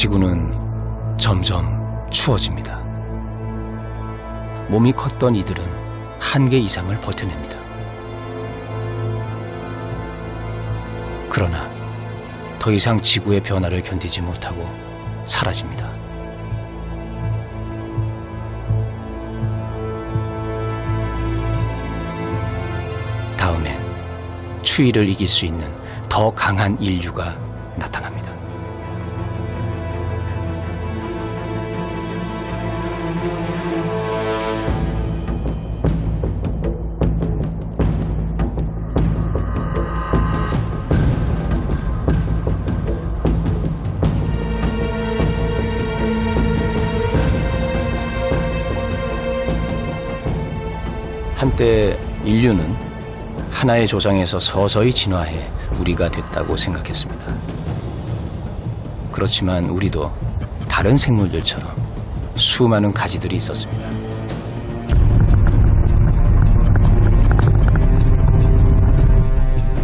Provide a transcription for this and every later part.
지구는 점점 추워집니다. 몸이 컸던 이들은 한계 이상을 버텨냅니다. 그러나 더 이상 지구의 변화를 견디지 못하고 사라집니다. 다음엔 추위를 이길 수 있는 더 강한 인류가 나타납니다. 한때 인류는 하나의 조상에서 서서히 진화해 우리가 됐다고 생각했습니다. 그렇지만 우리도 다른 생물들처럼 수많은 가지들이 있었습니다.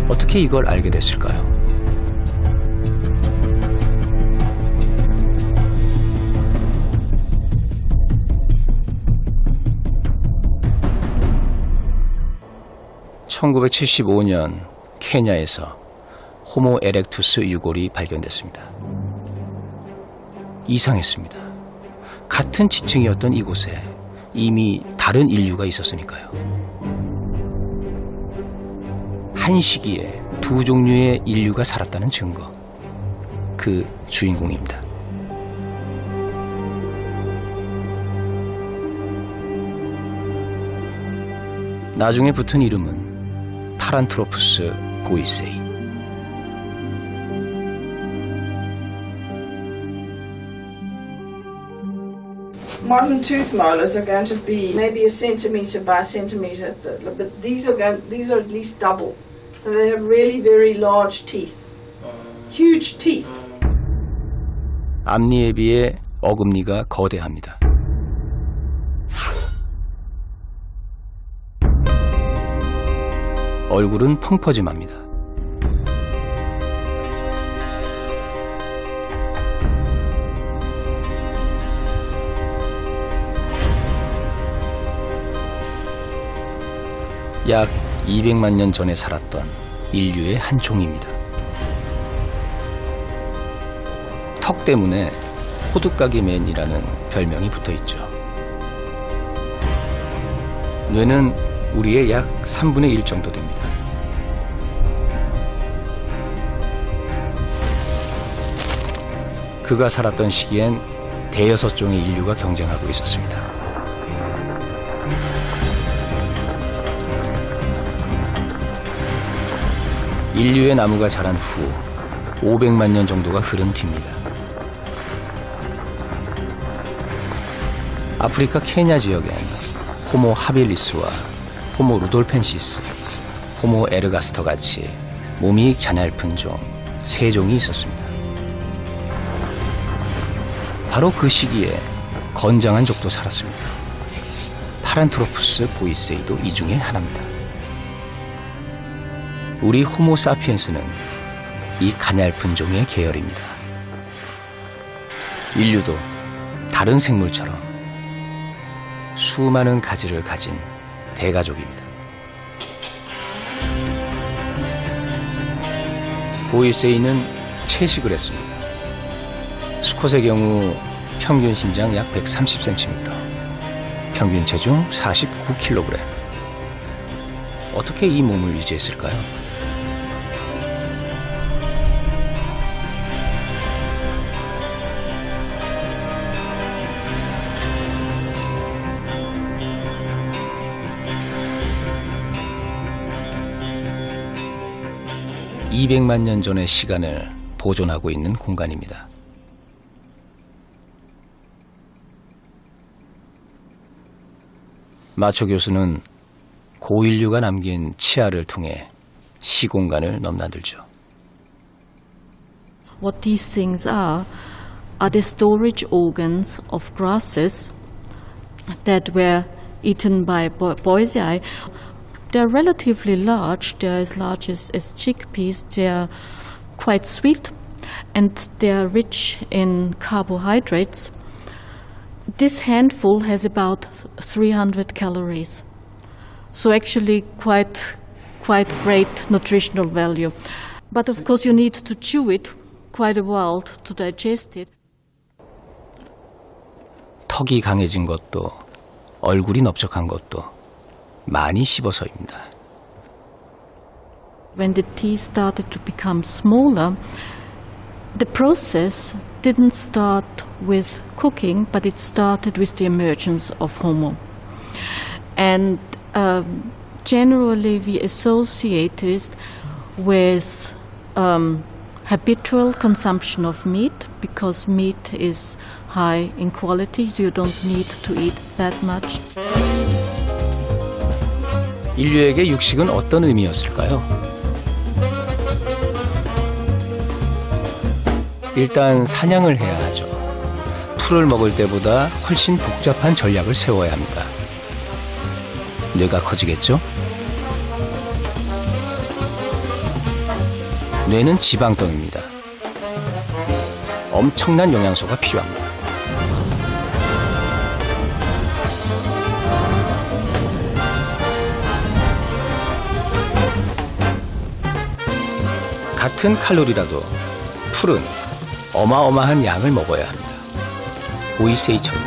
어떻게 이걸 알게 됐을까요? (1975년) 케냐에서 호모 에렉투스 유골이 발견됐습니다. 이상했습니다. 같은 지층이었던 이곳에 이미 다른 인류가 있었으니까요. 한 시기에 두 종류의 인류가 살았다는 증거, 그 주인공입니다. 나중에 붙은 이름은 파란트로푸스 보이세이. Modern tooth molars are going to be maybe a centimetre by a centimetre, but these are at least double. So they have really very large teeth, huge teeth. 앞니에 비해 어금니가 거대합니다. 얼굴은 펑퍼짐합니다. 약 200만 년 전에 살았던 인류의 한 종입니다. 턱 때문에 호두까기맨이라는 별명이 붙어있죠. 뇌는 우리의 약 3분의 1 정도 됩니다. 그가 살았던 시기엔 대여섯 종의 인류가 경쟁하고 있었습니다. 인류의 나무가 자란 후 500만 년 정도가 흐른 뒤입니다. 아프리카 케냐 지역엔 호모 하빌리스와 호모 루돌펜시스, 호모 에르가스터 같이 몸이 갸냘픈 종 세 종이 있었습니다. 바로 그 시기에 건장한 족도 살았습니다. 파란트로푸스 보이세이도 이 중에 하나입니다. 우리 호모 사피엔스는 이 가냘픈 종의 계열입니다. 인류도 다른 생물처럼 수많은 가지를 가진 대가족입니다. 보이세이는 채식을 했습니다. 수컷의 경우 평균 신장 약 130cm, 평균 체중 49kg. 어떻게 이 몸을 유지했을까요? (200만 년) 전의 시간을 보존하고 있는 공간입니다. 마초 교수는 고인류가 남긴 치아를 통해 시공간을 넘나들죠. What these things are the storage organs of grasses that were eaten by boisei. They're relatively large. They're as large as chickpeas. They're quite sweet. and they are rich in carbohydrates. This handful has about 300 calories. So actually quite great nutritional value. But of course you need to chew it quite a while to digest it. 턱이 강해진 것도 얼굴이 넓적한 것도 많이 씹어서입니다. When the teeth started to become smaller, the process didn't start with cooking, but it started with the emergence of Homo. And generally we associate it with habitual consumption of meat, because meat is high in quality, so you don't need to eat that much. 인류에게 육식은 어떤 의미였을까요? 일단 사냥을 해야 하죠. 풀을 먹을 때보다 훨씬 복잡한 전략을 세워야 합니다. 뇌가 커지겠죠? 뇌는 지방덩입니다. 엄청난 영양소가 필요합니다. 같은 칼로리라도 풀은 어마어마한 양을 먹어야 합니다. 보이세이처럼.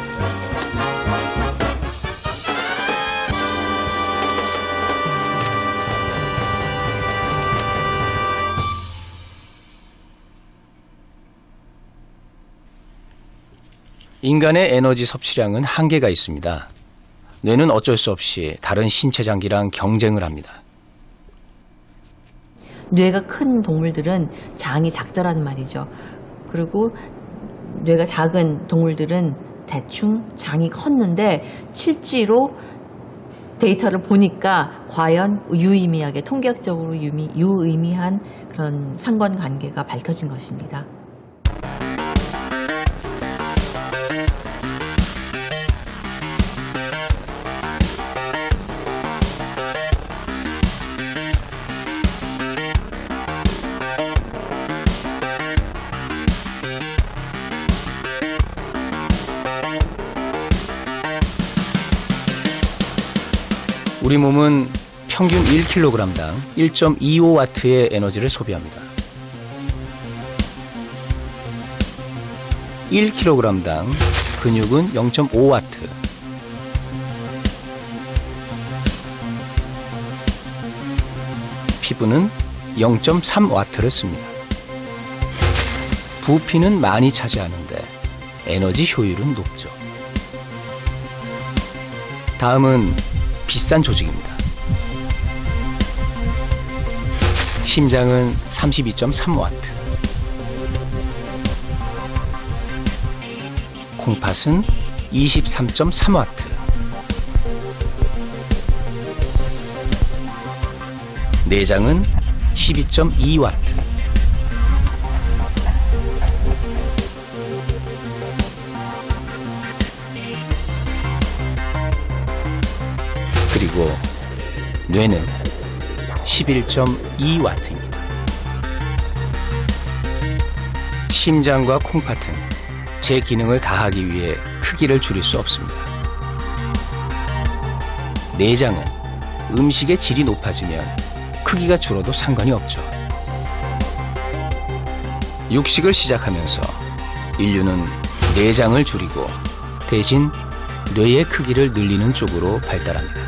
인간의 에너지 섭취량은 한계가 있습니다. 뇌는 어쩔 수 없이 다른 신체 장기랑 경쟁을 합니다. 뇌가 큰 동물들은 장이 작더란 말이죠. 그리고 뇌가 작은 동물들은 대충 장이 컸는데 실제로 데이터를 보니까 과연 유의미하게 통계학적으로 유의미한 그런 상관관계가 밝혀진 것입니다. 우리 몸은 평균 1kg당 1.25W의 에너지를 소비합니다. 1kg당 근육은 0.5W, 피부는 0.3W를 씁니다. 부피는 많이 차지하는데 에너지 효율은 높죠. 다음은 비싼 조직입니다. 심장은 32.3W, 콩팥은 23.3W, 내장은 12.2W, 그리고 뇌는 11.2W입니다. 심장과 콩팥은 제 기능을 다하기 위해 크기를 줄일 수 없습니다. 내장은 음식의 질이 높아지면 크기가 줄어도 상관이 없죠. 육식을 시작하면서 인류는 내장을 줄이고 대신 뇌의 크기를 늘리는 쪽으로 발달합니다.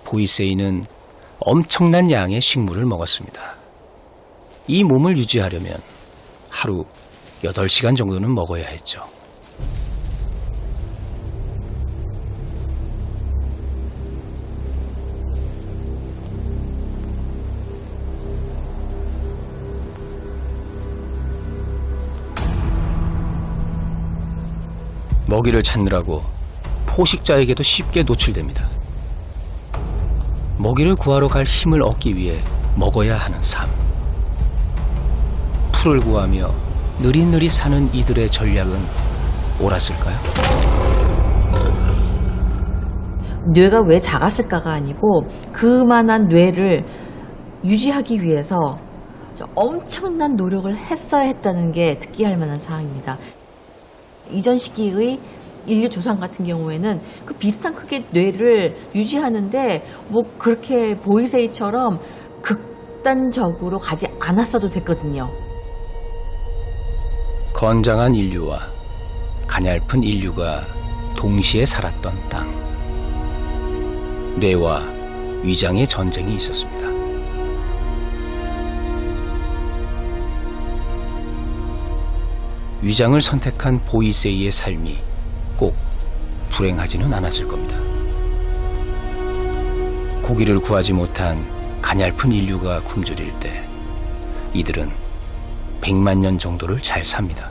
보이세이는 엄청난 양의 식물을 먹었습니다. 이 몸을 유지하려면 하루 8시간 정도는 먹어야 했죠. 먹이를 찾느라고 포식자에게도 쉽게 노출됩니다. 먹이를 구하러 갈 힘을 얻기 위해 먹어야 하는 삶. 풀을 구하며 느릿느릿 사는 이들의 전략은 옳았을까요? 뇌가 왜 작았을까가 아니고 그만한 뇌를 유지하기 위해서 엄청난 노력을 했어야 했다는 게 특기할 만한 사항입니다. 이전 시기의 인류 조상 같은 경우에는 그 비슷한 크기의 뇌를 유지하는데 뭐 그렇게 보이세이처럼 극단적으로 가지 않았어도 됐거든요. 건장한 인류와 가냘픈 인류가 동시에 살았던 땅. 뇌와 위장의 전쟁이 있었습니다. 위장을 선택한 보이세이의 삶이 꼭 불행하지는 않았을 겁니다. 고기를 구하지 못한 가냘픈 인류가 굶주릴 때 이들은 100만 년 정도를 잘 삽니다.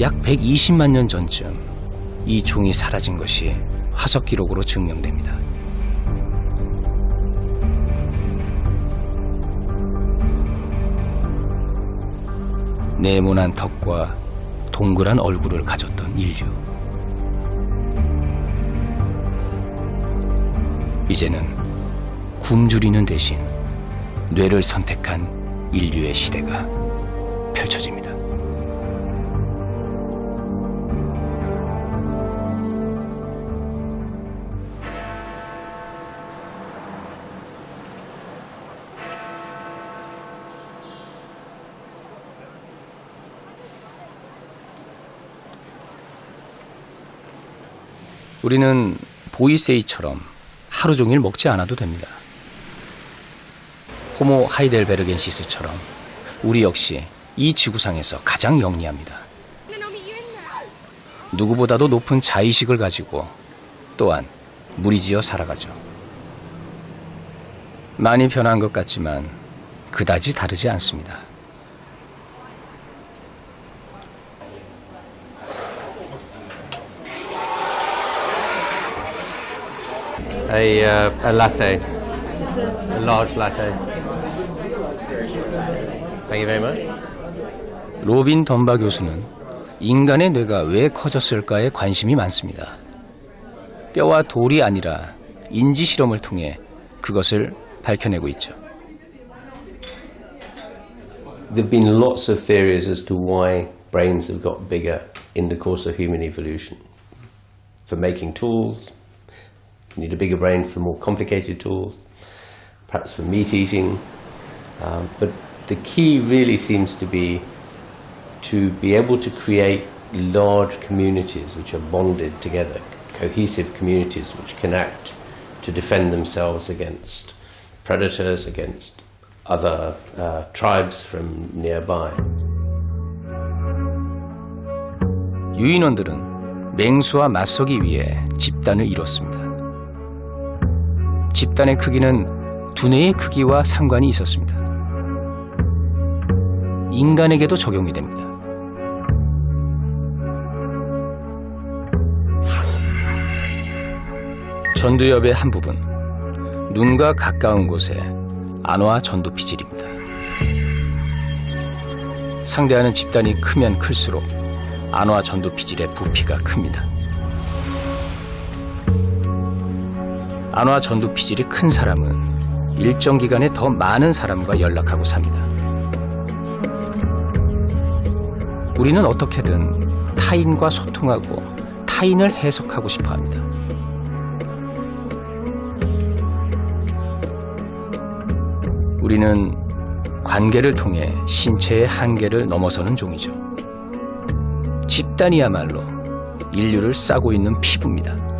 약 120만 년 전쯤 이 종이 사라진 것이 화석 기록으로 증명됩니다. 네모난 턱과 동그란 얼굴을 가졌던 인류. 이제는 굶주리는 대신 뇌를 선택한 인류의 시대가 펼쳐집니다. 우리는 보이세이처럼 하루 종일 먹지 않아도 됩니다. 호모 하이델베르겐시스처럼 우리 역시 이 지구상에서 가장 영리합니다. 누구보다도 높은 자의식을 가지고 또한 무리지어 살아가죠. 많이 변한 것 같지만 그다지 다르지 않습니다. A latte, a large latte. Thank you very much. 로빈 덤바 교수는 인간의 뇌가 왜 커졌을까에 관심이 많습니다. 뼈와 돌이 아니라 인지 실험을 통해 그것을 밝혀내고 있죠. There have been lots of theories as to why brains have got bigger in the course of human evolution. For making tools, you need a bigger brain for more complicated tools, perhaps for meat eating. But the key really seems to be able to create large communities which are bonded together, cohesive communities which can act to defend themselves against predators, against other tribes from nearby. 유인원들은 맹수와 맞서기 위해 집단을 이뤘습니다. 집단의 크기는 두뇌의 크기와 상관이 있었습니다. 인간에게도 적용이 됩니다. 전두엽의 한 부분, 눈과 가까운 곳에 안화 전두피질입니다. 상대하는 집단이 크면 클수록 안화 전두피질의 부피가 큽니다. 안화 전두피질이 큰 사람은 일정 기간에 더 많은 사람과 연락하고 삽니다. 우리는 어떻게든 타인과 소통하고 타인을 해석하고 싶어 합니다. 우리는 관계를 통해 신체의 한계를 넘어서는 종이죠. 집단이야말로 인류를 싸고 있는 피부입니다.